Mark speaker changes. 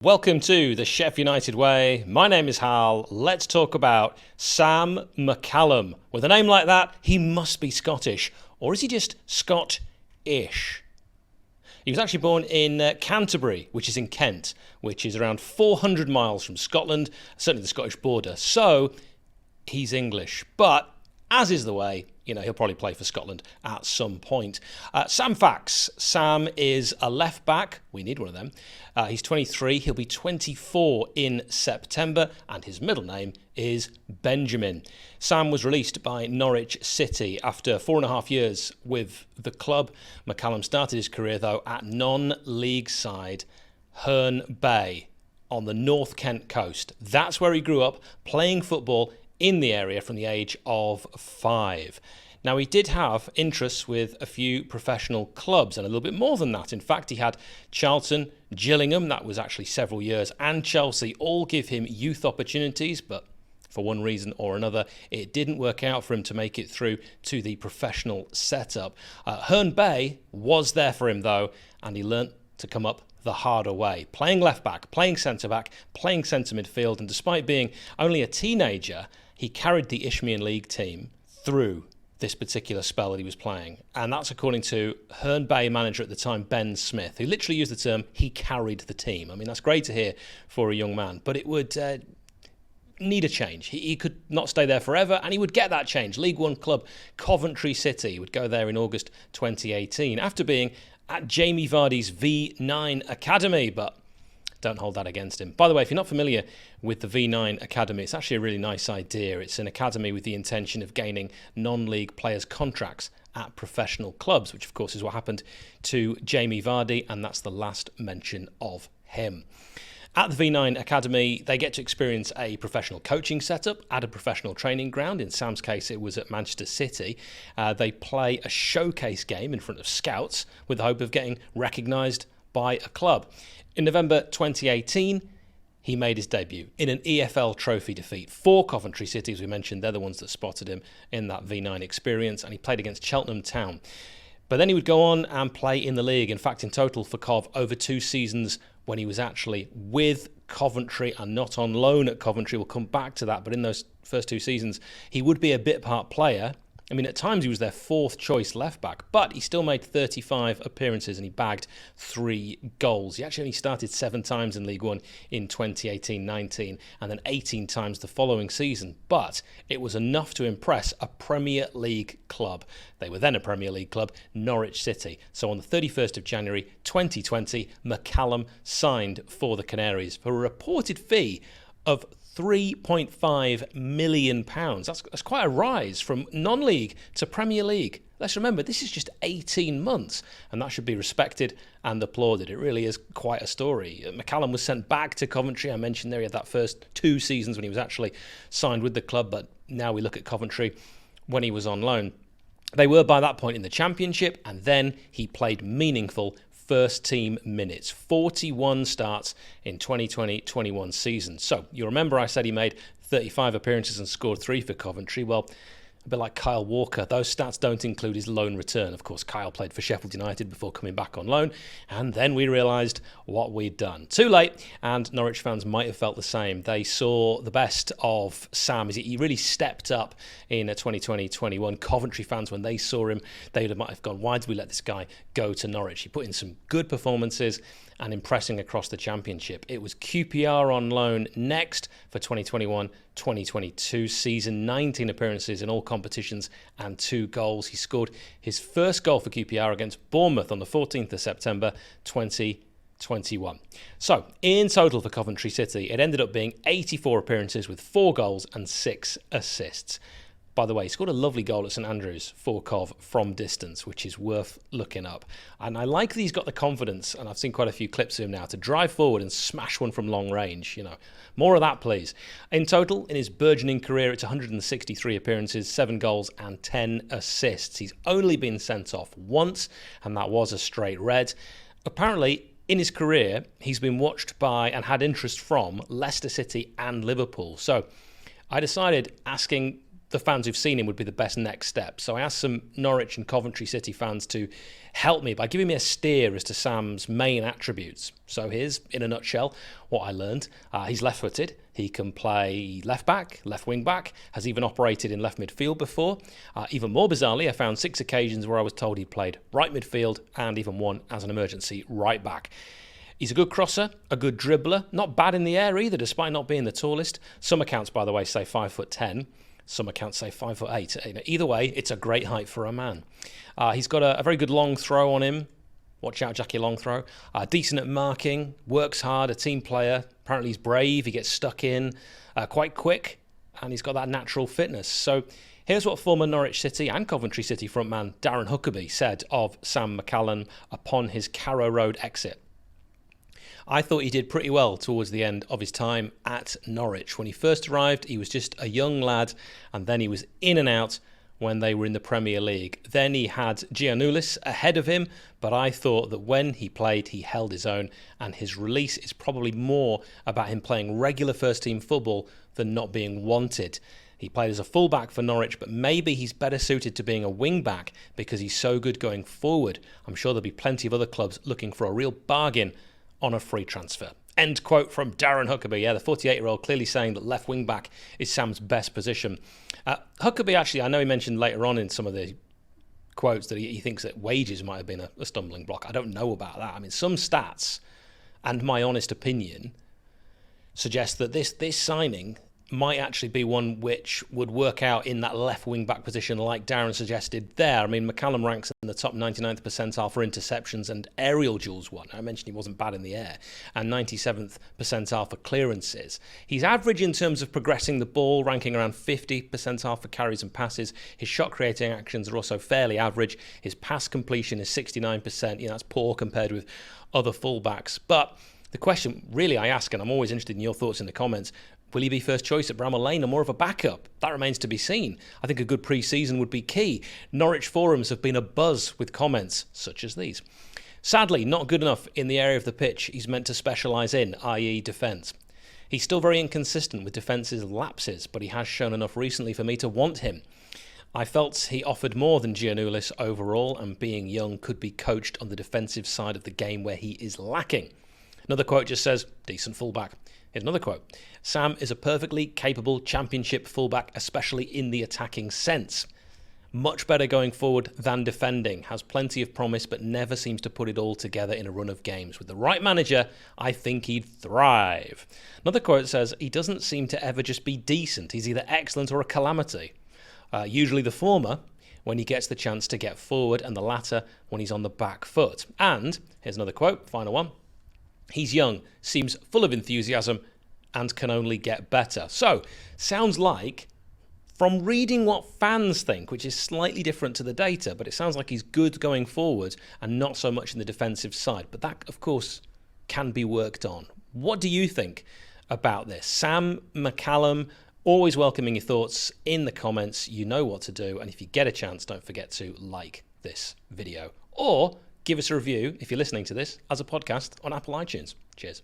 Speaker 1: Welcome to the Sheff United Way. My name is Hal. Let's talk about Sam McCallum. With a name like that, he must be Scottish. Or is he just Scottish? He was actually born in Canterbury, which is in Kent, which is around 400 miles from Scotland, certainly the Scottish border. So he's English. But as is the way, he'll probably play for Scotland at some point. Sam facts. Sam is a left back. We need one of them. He's 23. He'll be 24 in September. And his middle name is Benjamin. Sam was released by Norwich City after 4.5 years with the club. McCallum started his career, though, at non-league side Herne Bay on the North Kent coast. That's where he grew up, playing football in the area from the age of 5. Now, he did have interests with a few professional clubs and a little bit more than that. In fact, he had Charlton, Gillingham, that was actually several years, and Chelsea all give him youth opportunities, but for one reason or another, it didn't work out for him to make it through to the professional setup. Herne Bay was there for him, though, and he learnt to come up the harder way, playing left back, playing centre back, playing centre midfield, and despite being only a teenager, he carried the Isthmian League team through this particular spell that he was playing. And that's according to Herne Bay manager at the time, Ben Smith, who literally used the term, he carried the team. I mean, that's great to hear for a young man, but it would need a change. He could not stay there forever, and he would get that change. League One club Coventry City would go there in August 2018 after being at Jamie Vardy's V9 Academy, but don't hold that against him. By the way, if you're not familiar with the V9 Academy, it's actually a really nice idea. It's an academy with the intention of gaining non-league players' contracts at professional clubs, which of course is what happened to Jamie Vardy, and that's the last mention of him. At the V9 Academy, they get to experience a professional coaching setup at a professional training ground. In Sam's case, it was at Manchester City. They play a showcase game in front of scouts with the hope of getting recognised by a club. In November 2018, he made his debut in an EFL trophy defeat for Coventry City. As we mentioned, they're the ones that spotted him in that V9 experience, and he played against Cheltenham Town. But then he would go on and play in the league. In fact, in total for Cov, over 2 seasons when he was actually with Coventry and not on loan at Coventry. We'll come back to that, but in those first 2 seasons, he would be a bit part player. I mean, at times he was their 4th choice left back, but he still made 35 appearances and he bagged 3 goals. He actually only started 7 times in League One in 2018-19 and then 18 times the following season. But it was enough to impress a Premier League club. They were then a Premier League club, Norwich City. So on the 31st of January 2020, McCallum signed for the Canaries for a reported fee of £3.5 million. That's quite a rise from non-league to Premier League. Let's remember, this is just 18 months, and that should be respected and applauded. It really is quite a story. McCallum was sent back to Coventry. I mentioned there he had that first 2 seasons when he was actually signed with the club, but now we look at Coventry when he was on loan. They were by that point in the Championship, and then he played meaningful first team minutes, 41 starts in 2020-21 season. So you remember I said he made 35 appearances and scored 3 for Coventry. Well, a bit like Kyle Walker, those stats don't include his loan return. Of course, Kyle played for Sheffield United before coming back on loan, and then we realised what we'd done. Too late, and Norwich fans might have felt the same. They saw the best of Sam as he really stepped up in 2020-21. Coventry fans, when they saw him, they might have gone, why did we let this guy go to Norwich? He put in some good performances and impressing across the Championship. It was QPR on loan next for 2021-2022 season, 19 appearances in all competitions and 2 goals. He scored his first goal for QPR against Bournemouth on the 14th of September 2021. So, in total for Coventry City, it ended up being 84 appearances with 4 goals and 6 assists. By the way, he scored a lovely goal at St Andrews for Cov from distance, which is worth looking up. And I like that he's got the confidence, and I've seen quite a few clips of him now, to drive forward and smash one from long range. More of that, please. In total, in his burgeoning career, it's 163 appearances, 7 goals and 10 assists. He's only been sent off once, and that was a straight red. Apparently, in his career, he's been watched by and had interest from Leicester City and Liverpool. So I decided, asking the fans who've seen him would be the best next step. So I asked some Norwich and Coventry City fans to help me by giving me a steer as to Sam's main attributes. So here's, in a nutshell, what I learned. He's left-footed. He can play left-back, left wing-back, has even operated in left midfield before. Even more bizarrely, I found 6 occasions where I was told he'd played right midfield and even one as an emergency right-back. He's a good crosser, a good dribbler, not bad in the air either, despite not being the tallest. Some accounts, by the way, say 5'10". Some accounts say 5'8". Either way, it's a great height for a man. He's got a very good long throw on him. Watch out, Jackie, long throw. Decent at marking, works hard, a team player. Apparently he's brave, he gets stuck in, quite quick, and he's got that natural fitness. So here's what former Norwich City and Coventry City frontman Darren Huckerby said of Sam McCallum upon his Carrow Road exit. I thought he did pretty well towards the end of his time at Norwich. When he first arrived, he was just a young lad, and then he was in and out when they were in the Premier League. Then he had Giannoulis ahead of him, but I thought that when he played, he held his own, and his release is probably more about him playing regular first-team football than not being wanted. He played as a fullback for Norwich, but maybe he's better suited to being a wing-back because he's so good going forward. I'm sure there'll be plenty of other clubs looking for a real bargain on a free transfer. End quote from Darren Huckerby. Yeah, the 48-year-old clearly saying that left wing-back is Sam's best position. Huckerby, actually, I know he mentioned later on in some of the quotes that he thinks that wages might have been a stumbling block. I don't know about that. I mean, some stats, and my honest opinion, suggest that this signing might actually be one which would work out in that left wing-back position like Darren suggested there. I mean, McCallum ranks in the top 99th percentile for interceptions and aerial duels won. I mentioned he wasn't bad in the air. And 97th percentile for clearances. He's average in terms of progressing the ball, ranking around 50 percentile for carries and passes. His shot-creating actions are also fairly average. His pass completion is 69%. That's poor compared with other fullbacks. But the question really I ask, and I'm always interested in your thoughts in the comments, will he be first choice at Bramall Lane or more of a backup? That remains to be seen. I think a good pre-season would be key. Norwich forums have been abuzz with comments such as these. Sadly, not good enough in the area of the pitch he's meant to specialise in, i.e. defence. He's still very inconsistent with defence's lapses, but he has shown enough recently for me to want him. I felt he offered more than Giannoulis overall, and being young could be coached on the defensive side of the game where he is lacking. Another quote just says, decent fullback. Here's another quote. Sam is a perfectly capable championship fullback, especially in the attacking sense. Much better going forward than defending. Has plenty of promise, but never seems to put it all together in a run of games. With the right manager, I think he'd thrive. Another quote says, he doesn't seem to ever just be decent. He's either excellent or a calamity. Usually the former, when he gets the chance to get forward, and the latter when he's on the back foot. And, here's another quote, final one. He's young, seems full of enthusiasm, and can only get better. So, sounds like, from reading what fans think, which is slightly different to the data, but it sounds like he's good going forward and not so much in the defensive side. But that, of course, can be worked on. What do you think about this? Sam McCallum, always welcoming your thoughts in the comments. You know what to do. And if you get a chance, don't forget to like this video. Or give us a review, if you're listening to this, as a podcast on Apple iTunes. Cheers.